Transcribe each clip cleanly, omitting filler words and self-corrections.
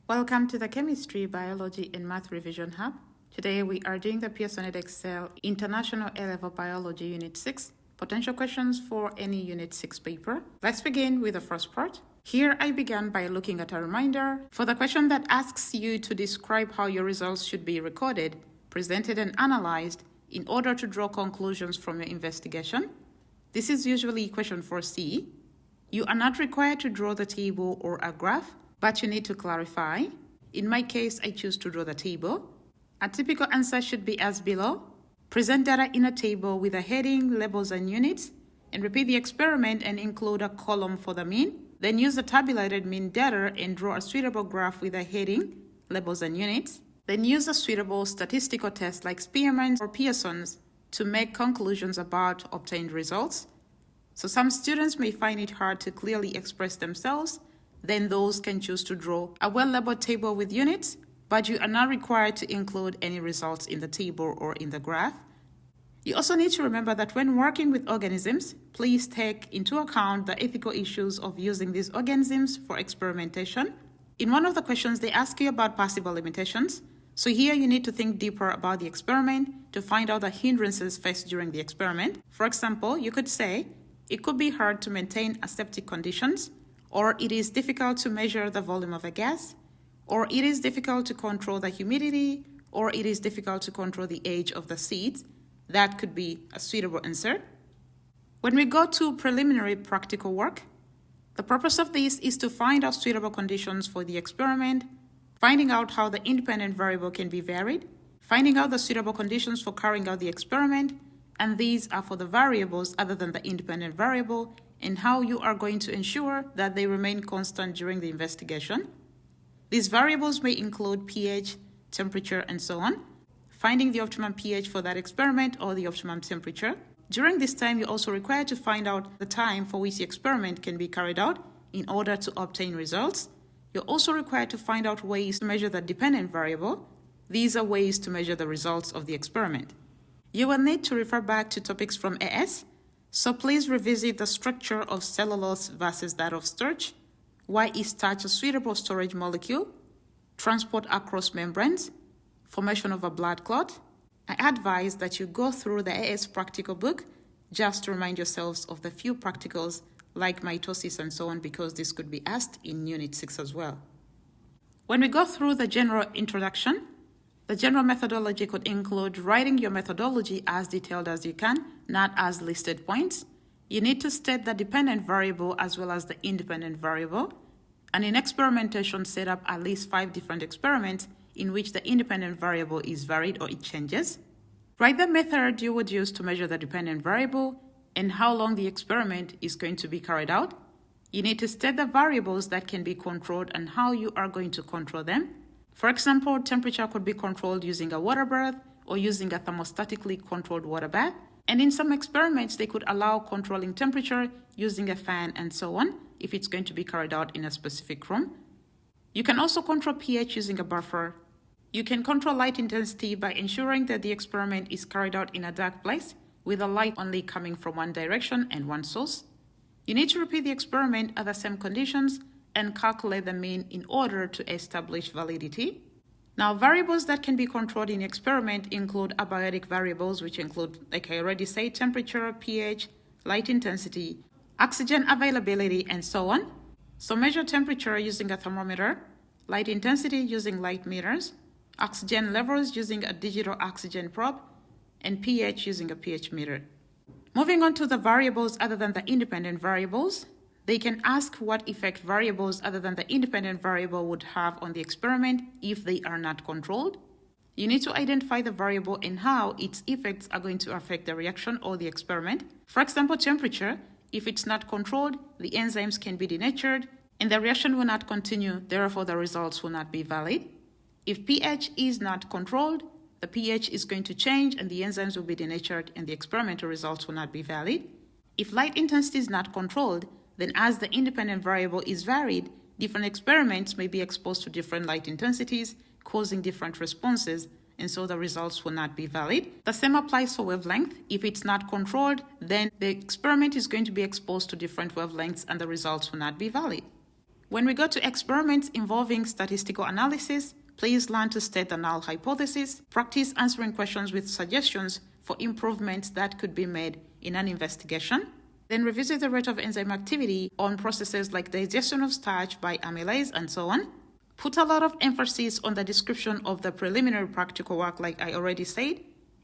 Welcome to the Chemistry, Biology and Math Revision Hub. Today we are doing the Pearson Edexcel International A-Level Biology Unit 6, potential questions for any Unit 6 paper. Let's begin with the first part. Here I began by looking at a reminder for the question that asks you to describe how your results should be recorded, presented and analyzed in order to draw conclusions from your investigation. This is usually question 4C. You are not required to draw the table or a graph, but you need to clarify. In my case, I choose to draw the table. A typical answer should be as below. Present data in a table with a heading, labels, and units, and repeat the experiment and include a column for the mean. Then use the tabulated mean data and draw a suitable graph with a heading, labels, and units. Then use a suitable statistical test like Spearman's or Pearson's to make conclusions about obtained results. So some students may find it hard to clearly express themselves. Then those can choose to draw a well-labeled table with units, but you are not required to include any results in the table or in the graph. You also need to remember that when working with organisms, please take into account the ethical issues of using these organisms for experimentation. In one of the questions, they ask you about possible limitations. So here you need to think deeper about the experiment to find out the hindrances faced during the experiment. For example, you could say, it could be hard to maintain aseptic conditions, or it is difficult to measure the volume of a gas, or it is difficult to control the humidity, or it is difficult to control the age of the seeds. That could be a suitable answer. When we go to preliminary practical work, the purpose of this is to find out suitable conditions for the experiment, finding out how the independent variable can be varied, finding out the suitable conditions for carrying out the experiment, and these are for the variables other than the independent variable, and how you are going to ensure that they remain constant during the investigation. These variables may include pH, temperature, and so on. Finding the optimum pH for that experiment or the optimum temperature. During this time, you're also required to find out the time for which the experiment can be carried out in order to obtain results. You're also required to find out ways to measure the dependent variable. These are ways to measure the results of the experiment. You will need to refer back to topics from AS, so please revisit the structure of cellulose versus that of starch. Why is starch a suitable storage molecule? Transport across membranes. Formation of a blood clot. I advise that you go through the AS practical book just to remind yourselves of the few practicals like mitosis and so on, because this could be asked in Unit 6 as well. When we go through the general introduction, the general methodology could include writing your methodology as detailed as you can, not as listed points. You need to state the dependent variable as well as the independent variable. And in experimentation, set up at least 5 different experiments in which the independent variable is varied or it changes. Write the method you would use to measure the dependent variable and how long the experiment is going to be carried out. You need to state the variables that can be controlled and how you are going to control them. For example, temperature could be controlled using a water bath or using a thermostatically controlled water bath. And in some experiments, they could allow controlling temperature using a fan and so on, if it's going to be carried out in a specific room. You can also control pH using a buffer. You can control light intensity by ensuring that the experiment is carried out in a dark place with the light only coming from one direction and one source. You need to repeat the experiment at the same conditions and calculate the mean in order to establish validity. Now, variables that can be controlled in experiment include abiotic variables, which include, like I already said, temperature, pH, light intensity, oxygen availability, and so on. So measure temperature using a thermometer, light intensity using light meters, oxygen levels using a digital oxygen probe, and pH using a pH meter. Moving on to the variables other than the independent variables, they can ask what effect variables other than the independent variable would have on the experiment if they are not controlled. You need to identify the variable and how its effects are going to affect the reaction or the experiment. For example, temperature, if it's not controlled, the enzymes can be denatured and the reaction will not continue, therefore the results will not be valid. If pH is not controlled, the pH is going to change and the enzymes will be denatured and the experimental results will not be valid. If light intensity is not controlled, then as the independent variable is varied, different experiments may be exposed to different light intensities, causing different responses, and so the results will not be valid. The same applies for wavelength. If it's not controlled, then the experiment is going to be exposed to different wavelengths and the results will not be valid. When we go to experiments involving statistical analysis, please learn to state the null hypothesis, practice answering questions with suggestions for improvements that could be made in an investigation, then revisit the rate of enzyme activity on processes like digestion of starch by amylase and so on. Put a lot of emphasis on the description of the preliminary practical work like I already said,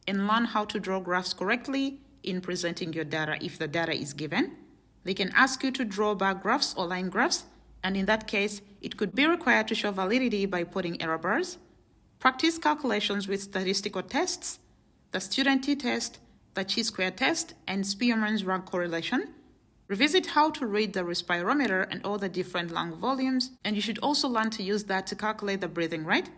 and learn how to draw graphs correctly in presenting your data if the data is given. They can ask you to draw bar graphs or line graphs, and in that case, it could be required to show validity by putting error bars. Practice calculations with statistical tests, the student t-test, the chi-square test, and Spearman's rank correlation. Revisit how to read the respirometer and all the different lung volumes, and you should also learn to use that to calculate the breathing rate.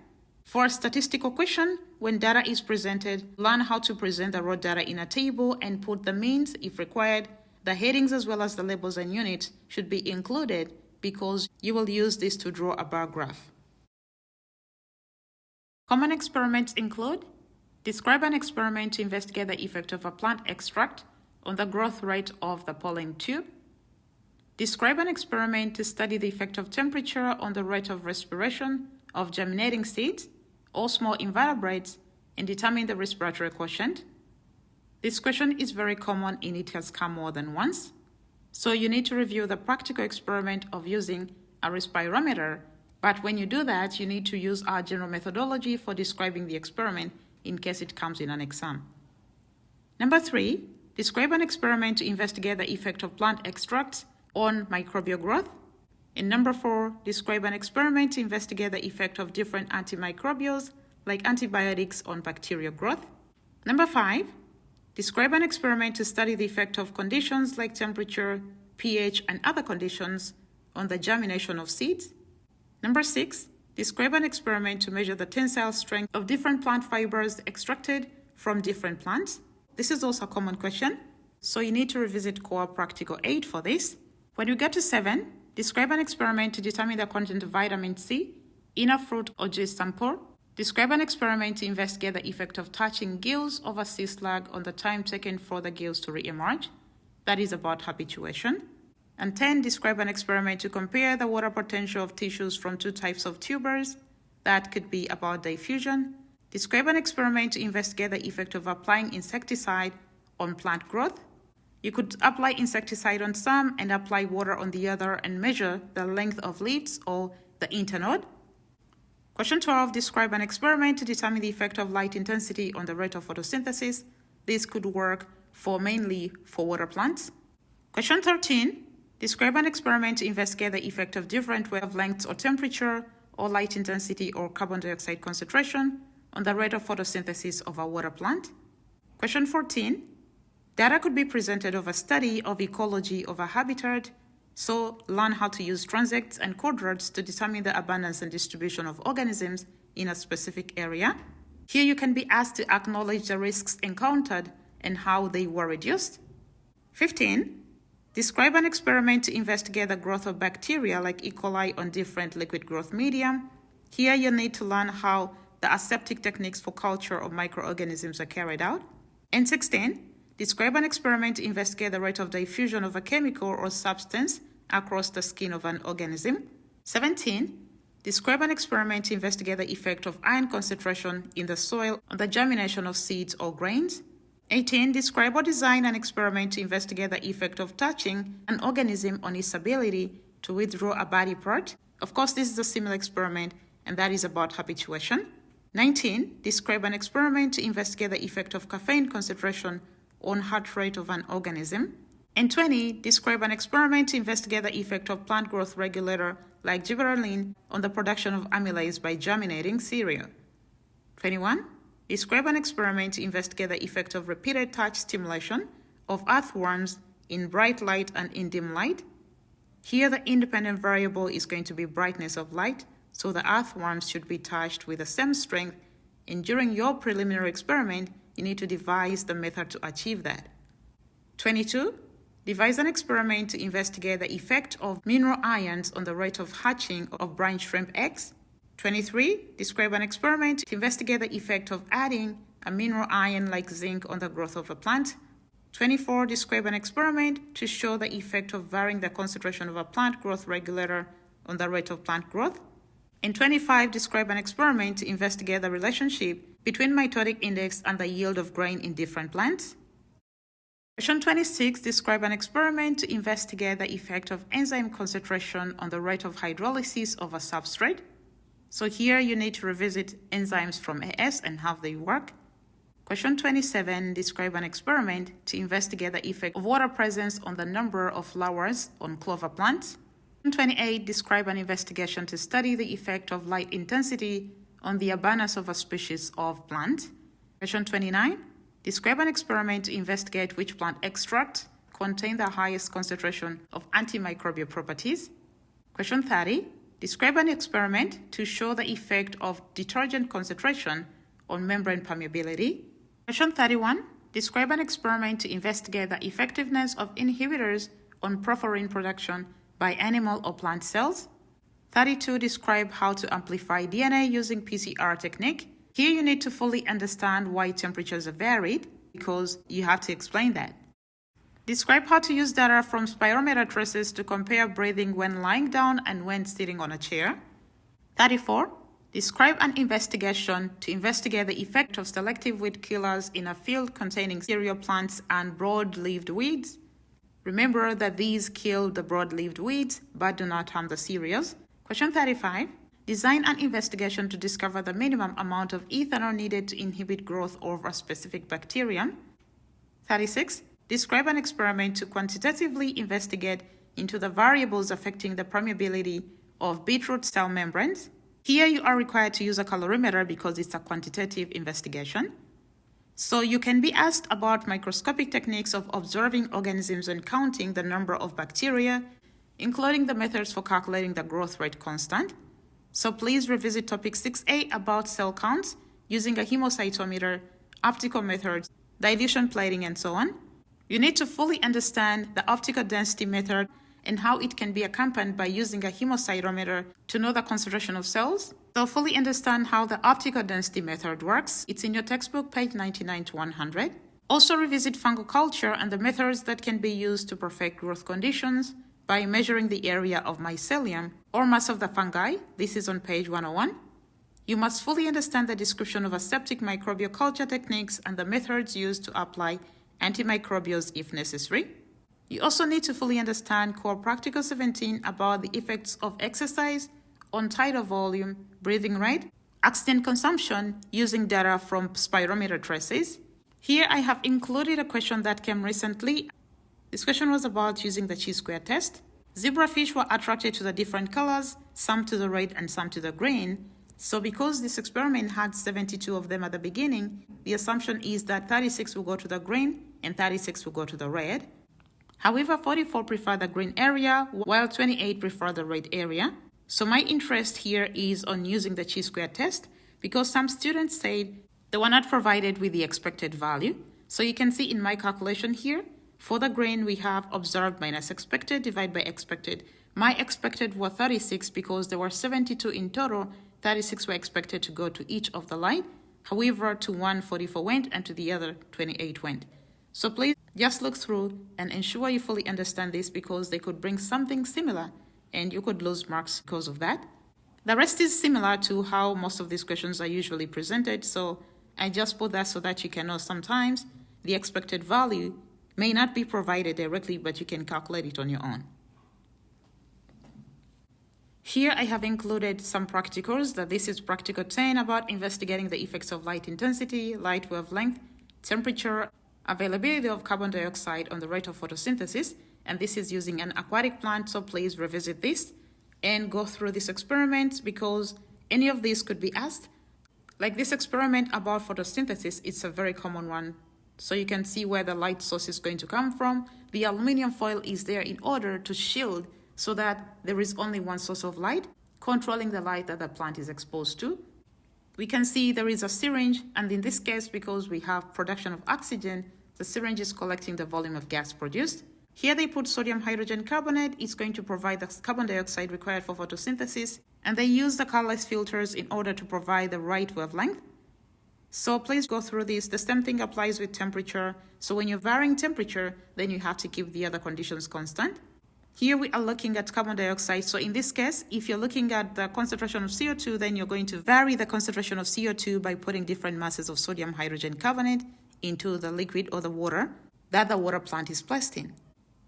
For a statistical question, when data is presented, learn how to present the raw data in a table and put the means if required. The headings as well as the labels and units should be included because you will use this to draw a bar graph. Common experiments include: describe an experiment to investigate the effect of a plant extract on the growth rate of the pollen tube. Describe an experiment to study the effect of temperature on the rate of respiration of germinating seeds or small invertebrates and determine the respiratory quotient. This question is very common and it has come more than once. So you need to review the practical experiment of using a respirometer, but when you do that, you need to use our general methodology for describing the experiment in case it comes in an exam. Number 3, describe an experiment to investigate the effect of plant extracts on microbial growth. And number 4, describe an experiment to investigate the effect of different antimicrobials like antibiotics on bacterial growth. Number 5, describe an experiment to study the effect of conditions like temperature, pH, and other conditions on the germination of seeds. Number 6, describe an experiment to measure the tensile strength of different plant fibers extracted from different plants. This is also a common question, so you need to revisit Core Practical 8 for this. When you get to 7, describe an experiment to determine the content of vitamin C in a fruit or juice sample. Describe an experiment to investigate the effect of touching gills of a sea slug on the time taken for the gills to re-emerge. That is about habituation. And 10, describe an experiment to compare the water potential of tissues from 2 types of tubers. That could be about diffusion. Describe an experiment to investigate the effect of applying insecticide on plant growth. You could apply insecticide on some and apply water on the other and measure the length of leaves or the internode. Question 12, describe an experiment to determine the effect of light intensity on the rate of photosynthesis. This could work mainly for water plants. Question 13, describe an experiment to investigate the effect of different wavelengths or temperature or light intensity or carbon dioxide concentration on the rate of photosynthesis of a water plant. Question 14, data could be presented of a study of ecology of a habitat. So learn how to use transects and quadrats to determine the abundance and distribution of organisms in a specific area. Here you can be asked to acknowledge the risks encountered and how they were reduced. 15. Describe an experiment to investigate the growth of bacteria like E. coli on different liquid growth medium. Here you need to learn how the aseptic techniques for culture of microorganisms are carried out. And 16. Describe an experiment to investigate the rate of diffusion of a chemical or substance across the skin of an organism. 17. Describe an experiment to investigate the effect of iron concentration in the soil on the germination of seeds or grains. 18. Describe or design an experiment to investigate the effect of touching an organism on its ability to withdraw a body part. Of course, this is a similar experiment, and that is about habituation. 19. Describe an experiment to investigate the effect of caffeine concentration on heart rate of an organism. And 20, describe an experiment to investigate the effect of plant growth regulator like gibberellin on the production of amylase by germinating cereal. 21, describe an experiment to investigate the effect of repeated touch stimulation of earthworms in bright light and in dim light. Here the independent variable is going to be brightness of light, so the earthworms should be touched with the same strength, and during your preliminary experiment, you need to devise the method to achieve that. 22. Devise an experiment to investigate the effect of mineral ions on the rate of hatching of brine shrimp eggs. 23. Describe an experiment to investigate the effect of adding a mineral ion like zinc on the growth of a plant. 24. Describe an experiment to show the effect of varying the concentration of a plant growth regulator on the rate of plant growth. In 25, describe an experiment to investigate the relationship between mitotic index and the yield of grain in different plants. Question 26, describe an experiment to investigate the effect of enzyme concentration on the rate of hydrolysis of a substrate. So here you need to revisit enzymes from AS and how they work. Question 27, describe an experiment to investigate the effect of water presence on the number of flowers on clover plants. Question 28, describe an investigation to study the effect of light intensity on the abundance of a species of plant. Question 29, describe an experiment to investigate which plant extracts contain the highest concentration of antimicrobial properties. Question 30, describe an experiment to show the effect of detergent concentration on membrane permeability. Question 31, describe an experiment to investigate the effectiveness of inhibitors on porphyrin production by animal or plant cells. 32, describe how to amplify DNA using PCR technique. Here you need to fully understand why temperatures are varied because you have to explain that. Describe how to use data from spirometer traces to compare breathing when lying down and when sitting on a chair. 34, describe an investigation to investigate the effect of selective weed killers in a field containing cereal plants and broad-leaved weeds. Remember that these kill the broad-leaved weeds but do not harm the cereals. Question 35. Design an investigation to discover the minimum amount of ethanol needed to inhibit growth of a specific bacterium. 36. Describe an experiment to quantitatively investigate into the variables affecting the permeability of beetroot cell membranes. Here you are required to use a calorimeter because it's a quantitative investigation. So you can be asked about microscopic techniques of observing organisms and counting the number of bacteria, including the methods for calculating the growth rate constant. So please revisit topic 6A about cell counts using a hemocytometer, optical methods, dilution plating, and so on. You need to fully understand the optical density method and how it can be accompanied by using a hemocytometer to know the concentration of cells. So fully understand how the optical density method works. It's in your textbook, page 99 to 100. Also revisit fungal culture and the methods that can be used to perfect growth conditions by measuring the area of mycelium or mass of the fungi. This is on page 101. You must fully understand the description of aseptic microbial culture techniques and the methods used to apply antimicrobials if necessary. You also need to fully understand Core Practical 17 about the effects of exercise on tidal volume, breathing rate, oxygen consumption using data from spirometer traces. Here I have included a question that came recently. This question was about using the chi-square test. Zebrafish were attracted to the different colors, some to the red and some to the green. So because this experiment had 72 of them at the beginning, the assumption is that 36 will go to the green and 36 will go to the red. However, 44 prefer the green area, while 28 prefer the red area. So my interest here is on using the chi-square test because some students said they were not provided with the expected value. So you can see in my calculation here, for the green we have observed minus expected divided by expected. My expected were 36 because there were 72 in total. 36 were expected to go to each of the light. However, to one 44 went and to the other 28 went. So please just look through and ensure you fully understand this because they could bring something similar and you could lose marks because of that. The rest is similar to how most of these questions are usually presented. So I just put that so that you can know sometimes the expected value may not be provided directly, but you can calculate it on your own. Here I have included some practicals. This is practical 10 about investigating the effects of light intensity, light wavelength, temperature, availability of carbon dioxide on the rate of photosynthesis. And this is using an aquatic plant, so please revisit this and go through this experiment because any of these could be asked. Like this experiment about photosynthesis, it's a very common one. So you can see where the light source is going to come from. The aluminum foil is there in order to shield so that there is only one source of light, controlling the light that the plant is exposed to. We can see there is a syringe, and in this case, because we have production of oxygen, the syringe is collecting the volume of gas produced. Here they put sodium hydrogen carbonate. It's going to provide the carbon dioxide required for photosynthesis, and they use the colorless filters in order to provide the right wavelength. So please go through this. The same thing applies with temperature. So when you're varying temperature, then you have to keep the other conditions constant. Here we are looking at carbon dioxide. So in this case, if you're looking at the concentration of CO2, then you're going to vary the concentration of CO2 by putting different masses of sodium hydrogen carbonate into the liquid or the water that the water plant is placed in.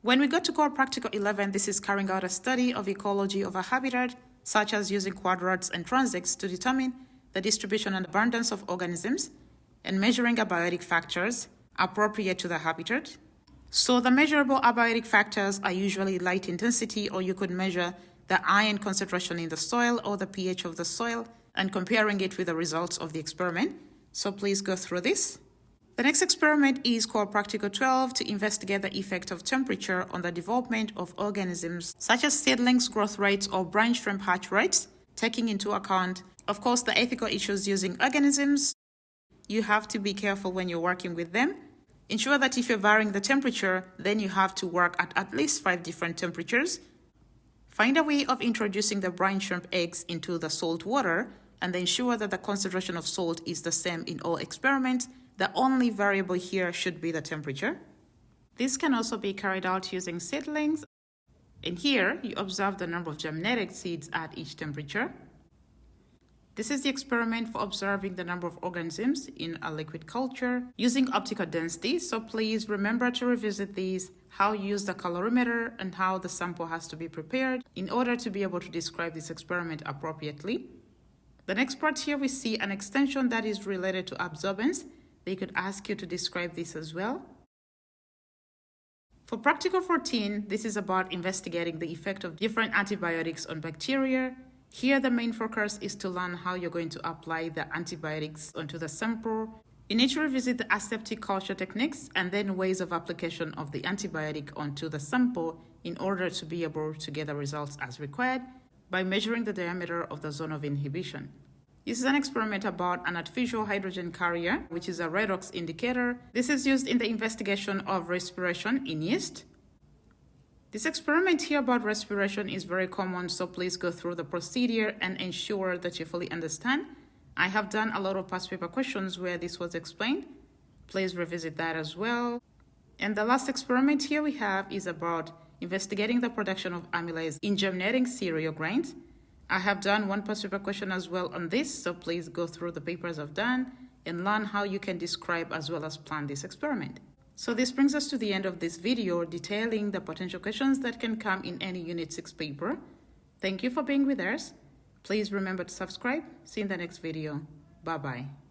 When we go to core practical 11, this is carrying out a study of ecology of a habitat, such as using quadrats and transects to determine the distribution and abundance of organisms and measuring abiotic factors appropriate to the habitat. So the measurable abiotic factors are usually light intensity, or you could measure the iron concentration in the soil or the pH of the soil and comparing it with the results of the experiment. So please go through this. The next experiment is called Practical 12 to investigate the effect of temperature on the development of organisms such as seedlings growth rates or branch shrimp hatch rates, taking into account, of course, the ethical issues using organisms. You have to be careful when you're working with them. Ensure that if you're varying the temperature, then you have to work at least 5 different temperatures. Find a way of introducing the brine shrimp eggs into the salt water and ensure that the concentration of salt is the same in all experiments. The only variable here should be the temperature. This can also be carried out using seedlings. And here you observe the number of germinated seeds at each temperature. This is the experiment for observing the number of organisms in a liquid culture using optical density. So please remember to revisit these, how you use the colorimeter and how the sample has to be prepared in order to be able to describe this experiment appropriately. The next part here, we see an extension that is related to absorbance. They could ask you to describe this as well. For practical 14, this is about investigating the effect of different antibiotics on bacteria. Here, the main focus is to learn how you're going to apply the antibiotics onto the sample. You need to revisit the aseptic culture techniques and then ways of application of the antibiotic onto the sample in order to be able to get the results as required by measuring the diameter of the zone of inhibition. This is an experiment about an artificial hydrogen carrier, which is a redox indicator. This is used in the investigation of respiration in yeast. This experiment here about respiration is very common, so please go through the procedure and ensure that you fully understand. I have done a lot of past paper questions where this was explained. Please revisit that as well. And the last experiment here we have is about investigating the production of amylase in germinating cereal grains. I have done one past paper question as well on this, so please go through the papers I've done and learn how you can describe as well as plan this experiment. So this brings us to the end of this video detailing the potential questions that can come in any Unit 6 paper. Thank you for being with us. Please remember to subscribe. See you in the next video. Bye-bye.